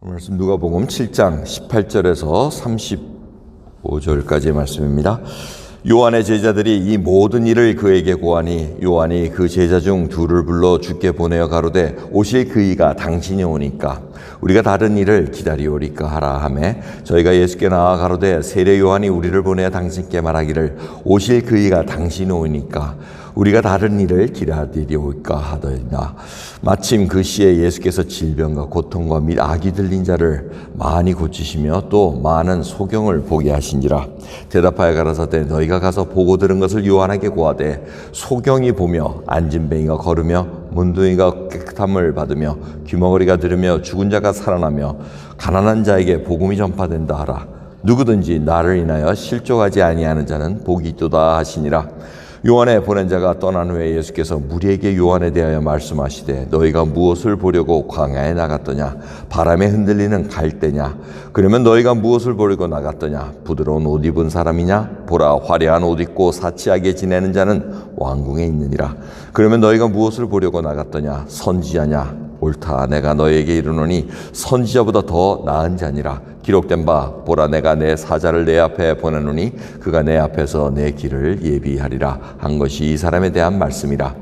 말씀 누가복음 7장 18절에서 35절까지의 말씀입니다. 요한의 제자들이 이 모든 일을 그에게 고하니 요한이 그 제자 중 둘을 불러 주께 보내어 가로되 오실 그이가 당신이 오니까 우리가 다른 일을 기다리오리까 하라 하매 저희가 예수께 나아 가로되 세례 요한이 우리를 보내어 당신께 말하기를 오실 그이가 당신이 오니까 우리가 다른 일을 기다리오리까 하더니라. 마침 그 시에 예수께서 질병과 고통과 및 악이 들린 자를 많이 고치시며 또 많은 소경을 보게 하신지라. 대답하여 가라사대 너희가 가서 보고 들은 것을 요한에게 고하되 소경이 보며 안진뱅이가 걸으며 문둥이가 깨끗함을 받으며 귀머거리가 들으며 죽은 자가 살아나며 가난한 자에게 복음이 전파된다 하라. 누구든지 나를 인하여 실족하지 아니하는 자는 복이 있도다 하시니라. 요한의 보낸 자가 떠난 후에 예수께서 무리에게 요한에 대하여 말씀하시되 너희가 무엇을 보려고 광야에 나갔더냐? 바람에 흔들리는 갈대냐? 그러면 너희가 무엇을 보려고 나갔더냐? 부드러운 옷 입은 사람이냐? 보라, 화려한 옷 입고 사치하게 지내는 자는 왕궁에 있느니라. 그러면 너희가 무엇을 보려고 나갔더냐? 선지자냐? 옳다, 내가 너희에게 이르노니 선지자보다 더 나은 자니라. 기록된 바 보라, 내가 내 사자를 내 앞에 보내노니 그가 내 앞에서 내 길을 예비하리라 한 것이 이 사람에 대한 말씀이라.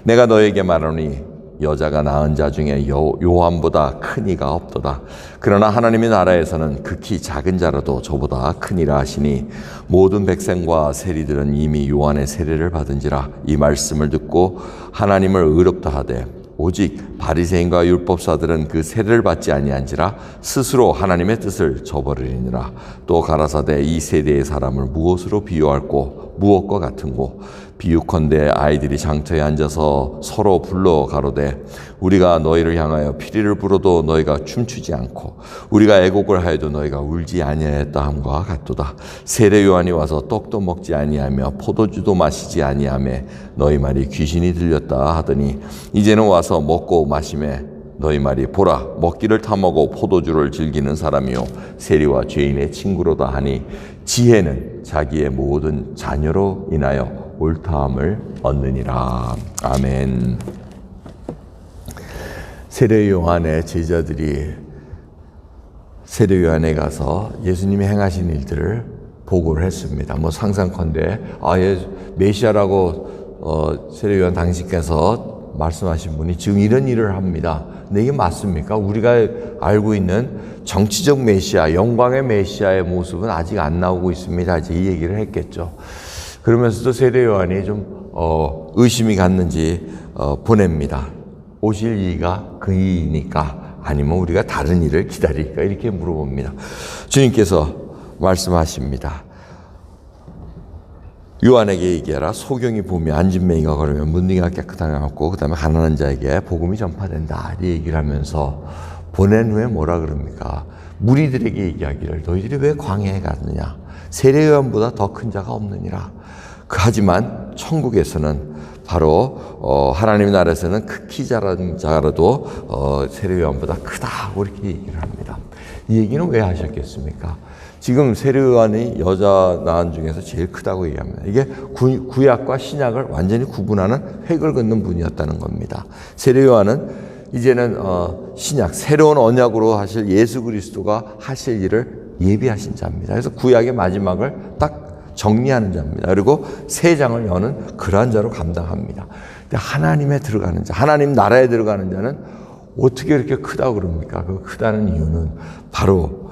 내가 너희에게 말하노니 여자가 낳은 자 중에 요한보다 큰 이가 없도다. 그러나 하나님의 나라에서는 극히 작은 자라도 저보다 크니라 하시니 모든 백성과 세리들은 이미 요한의 세례를 받은지라. 이 말씀을 듣고 하나님을 의롭다 하되 오직 바리새인과 율법사들은 그 세례를 받지 아니한지라 스스로 하나님의 뜻을 저버리니라. 또 가라사대 이 세대의 사람을 무엇으로 비유할꼬? 무엇과 같은고? 비유컨대 아이들이 장터에 앉아서 서로 불러 가로되 우리가 너희를 향하여 피리를 불어도 너희가 춤추지 않고 우리가 애곡을 하여도 너희가 울지 아니하였다 함과 같도다. 세례 요한이 와서 떡도 먹지 아니하며 포도주도 마시지 아니하며 너희 말이 귀신이 들렸다 하더니 이제는 와서 먹고 마시매 너희 말이 보라, 먹기를 탐하고 포도주를 즐기는 사람이요 세리와 죄인의 친구로다 하니 지혜는 자기의 모든 자녀로 인하여 옳다함을 얻느니라. 아멘. 세례 요한의 제자들이 세례 요한에 가서 예수님이 행하신 일들을 보고를 했습니다. 상상컨대 메시아라고 세례 요한 당신께서 말씀하신 분이 지금 이런 일을 합니다. 근데 이게 맞습니까? 우리가 알고 있는 정치적 메시아, 영광의 메시아의 모습은 아직 안 나오고 있습니다. 이제 이 얘기를 했겠죠. 그러면서도 세례 요한이 좀 의심이 갔는지 보냅니다. 오실 이가 그이니까 아니면 우리가 다른 일을 기다릴까 이렇게 물어봅니다. 주님께서 말씀하십니다. 요한에게 얘기하라. 소경이 보며 안진뱅이가 걸으면 문둥이가 깨끗하게 갖고 그 다음에 가난한 자에게 복음이 전파된다 이 얘기를 하면서 보낸 후에 뭐라 그럽니까? 무리들에게 얘기하기를 너희들이 왜 광야에 갔느냐? 세례 요한보다 더 큰 자가 없느니라. 하지만 천국에서는 바로 하나님의 나라에서는 극히 작은 자라도 세례 요한보다 크다고 이렇게 얘기를 합니다. 이 얘기는 왜 하셨겠습니까? 지금 세례 요한이 여자 낳은 중에서 제일 크다고 얘기합니다. 이게 구약과 신약을 완전히 구분하는 획을 긋는 분이었다는 겁니다. 세례 요한은 이제는 신약, 새로운 언약으로 하실 예수 그리스도가 하실 일을 예비하신 자입니다. 그래서 구약의 마지막을 딱 정리하는 자입니다. 그리고 새 장을 여는 그러한 자로 감당합니다. 근데 하나님에 들어가는 자, 하나님 나라에 들어가는 자는 어떻게 이렇게 크다고 그럽니까? 그 크다는 이유는 바로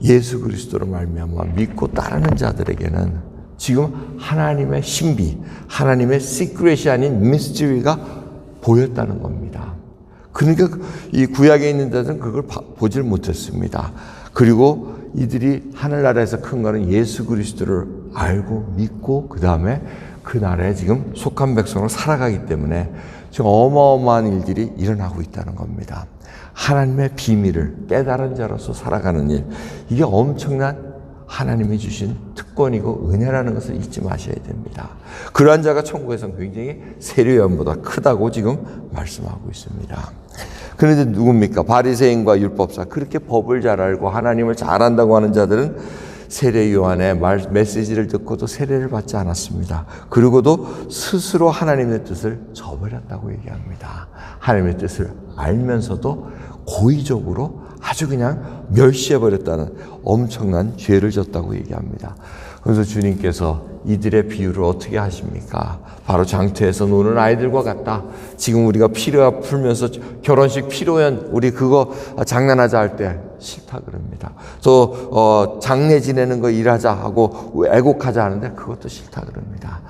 예수 그리스도로 말미암아 믿고 따르는 자들에게는 지금 하나님의 신비, 하나님의 시크릿이 아닌 미스터리가 보였다는 겁니다. 그러니까 이 구약에 있는 자들은 그걸 보질 못했습니다. 그리고 이들이 하늘나라에서 큰 거는 예수 그리스도를 알고 믿고 그 다음에 그 나라에 지금 속한 백성으로 살아가기 때문에 지금 어마어마한 일들이 일어나고 있다는 겁니다. 하나님의 비밀을 깨달은 자로서 살아가는 일, 이게 엄청난 하나님이 주신 특권이고 은혜라는 것을 잊지 마셔야 됩니다. 그러한 자가 천국에서는 굉장히 세례 요한보다 크다고 지금 말씀하고 있습니다. 그런데 누굽니까? 바리새인과 율법사, 그렇게 법을 잘 알고 하나님을 잘 안다고 하는 자들은 세례 요한의 메시지를 듣고도 세례를 받지 않았습니다. 그리고도 스스로 하나님의 뜻을 저버렸다고 얘기합니다. 하나님의 뜻을 알면서도 고의적으로 아주 그냥 멸시해버렸다는 엄청난 죄를 졌다고 얘기합니다. 그래서 주님께서 이들의 비유를 어떻게 하십니까? 바로 장터에서 노는 아이들과 같다. 지금 우리가 피로가 풀면서 결혼식 피로연 우리 그거 장난하자 할 때 싫다 그럽니다. 또 장례 지내는 거 일하자 하고 애곡하자 하는데 그것도 싫다 그럽니다.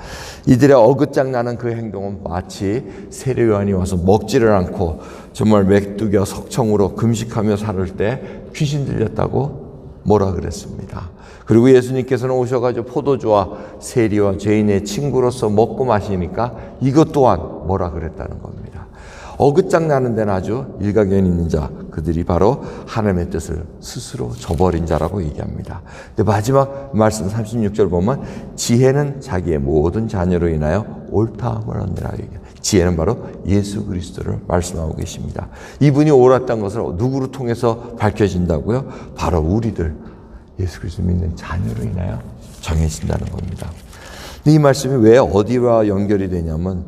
이들의 어긋장 나는 그 행동은 마치 세례 요한이 와서 먹지를 않고 정말 메뚜기와 석청으로 금식하며 살을 때 귀신 들렸다고 뭐라 그랬습니다. 그리고 예수님께서는 오셔가지고 포도주와 세리와 죄인의 친구로서 먹고 마시니까 이것 또한 뭐라 그랬다는 겁니다. 어긋장 나는 데는 아주 일가견 있는 자, 그들이 바로 하나님의 뜻을 스스로 저버린 자라고 얘기합니다. 근데 마지막 말씀 36절 보면 지혜는 자기의 모든 자녀로 인하여 옳다함을 얻느라 얘기해요. 지혜는 바로 예수 그리스도를 말씀하고 계십니다. 이분이 옳았다는 것을 누구를 통해서 밝혀진다고요? 바로 우리들 예수 그리스도 믿는 자녀로 인하여 정해진다는 겁니다. 근데 이 말씀이 왜 어디와 연결이 되냐면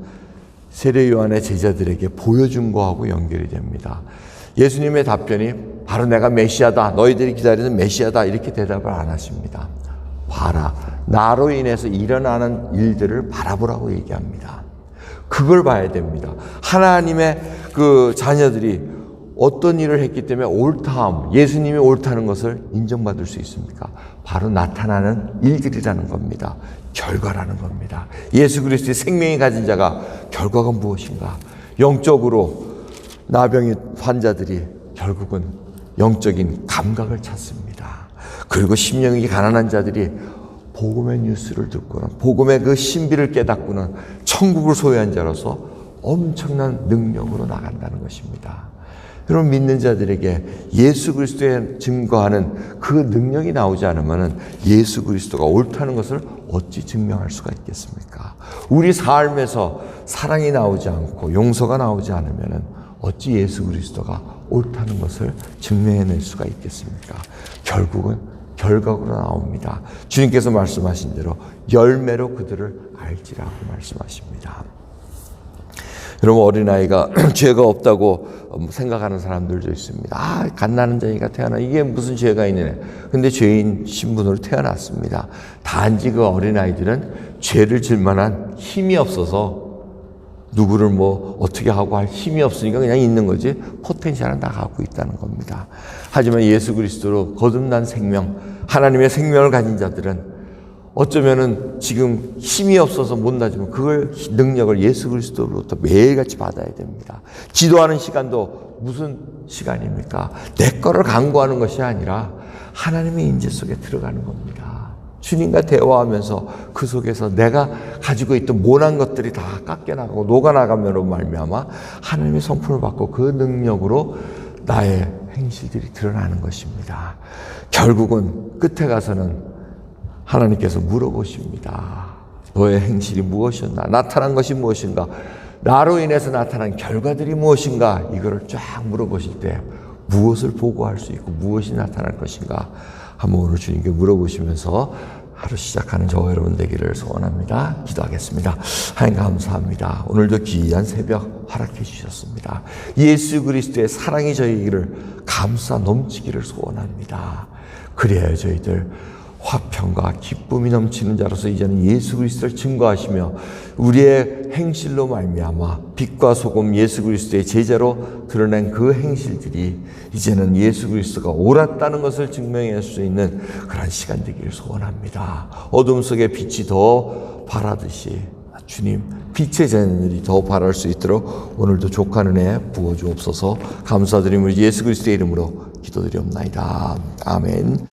세례 요한의 제자들에게 보여준 거하고 연결이 됩니다. 예수님의 답변이 바로 내가 메시아다, 너희들이 기다리는 메시아다 이렇게 대답을 안 하십니다. 봐라, 나로 인해서 일어나는 일들을 바라보라고 얘기합니다. 그걸 봐야 됩니다. 하나님의 그 자녀들이 어떤 일을 했기 때문에 옳다함, 예수님이 옳다는 것을 인정받을 수 있습니까? 바로 나타나는 일들이라는 겁니다. 결과라는 겁니다. 예수 그리스도의 생명이 가진 자가 결과가 무엇인가? 영적으로 나병의 환자들이 결국은 영적인 감각을 찾습니다. 그리고 심령이 가난한 자들이 복음의 뉴스를 듣고는 복음의 그 신비를 깨닫고는 천국을 소유한 자로서 엄청난 능력으로 나간다는 것입니다. 여러분 믿는 자들에게 예수 그리스도에 증거하는 그 능력이 나오지 않으면 예수 그리스도가 옳다는 것을 어찌 증명할 수가 있겠습니까? 우리 삶에서 사랑이 나오지 않고 용서가 나오지 않으면 어찌 예수 그리스도가 옳다는 것을 증명해낼 수가 있겠습니까? 결국은 결과로 나옵니다. 주님께서 말씀하신 대로 열매로 그들을 알지라고 말씀하십니다. 여러분 어린아이가 죄가 없다고 생각하는 사람들도 있습니다. 갓나는 자니까 태어나 이게 무슨 죄가 있느냐. 근데 죄인 신분으로 태어났습니다. 단지 그 어린아이들은 죄를 질 만한 힘이 없어서 누구를 뭐 어떻게 하고 할 힘이 없으니까 그냥 있는 거지 포텐셜은 다 갖고 있다는 겁니다. 하지만 예수 그리스도로 거듭난 생명, 하나님의 생명을 가진 자들은 어쩌면은 지금 힘이 없어서 못 나지만 그걸 능력을 예수 그리스도로부터 매일같이 받아야 됩니다. 기도하는 시간도 무슨 시간입니까? 내 거를 강구하는 것이 아니라 하나님의 임재 속에 들어가는 겁니다. 주님과 대화하면서 그 속에서 내가 가지고 있던 모난 것들이 다 깎여나가고 녹아나가면로 말미암아 하나님의 성품을 받고 그 능력으로 나의 행실들이 드러나는 것입니다. 결국은 끝에 가서는 하나님께서 물어보십니다. 너의 행실이 무엇이었나? 나타난 것이 무엇인가? 나로 인해서 나타난 결과들이 무엇인가? 이거를 쫙 물어보실 때 무엇을 보고할 수 있고 무엇이 나타날 것인가? 한번 오늘 주님께 물어보시면서 하루 시작하는 저와 여러분 되기를 소원합니다. 기도하겠습니다. 하나님 감사합니다. 오늘도 귀한 새벽 허락해 주셨습니다. 예수 그리스도의 사랑이 저희를 감싸 넘치기를 소원합니다. 그래야 저희들 화평과 기쁨이 넘치는 자로서 이제는 예수 그리스도를 증거하시며 우리의 행실로 말미암아 빛과 소금 예수 그리스도의 제자로 드러낸 그 행실들이 이제는 예수 그리스도가 옳았다는 것을 증명할 수 있는 그런 시간 되기를 소원합니다. 어둠 속에 빛이 더 발하듯이 주님 빛의 자녀들이 더 발할 수 있도록 오늘도 족한 은혜 부어주옵소서. 감사드리며 예수 그리스도의 이름으로 기도드리옵나이다. 아멘.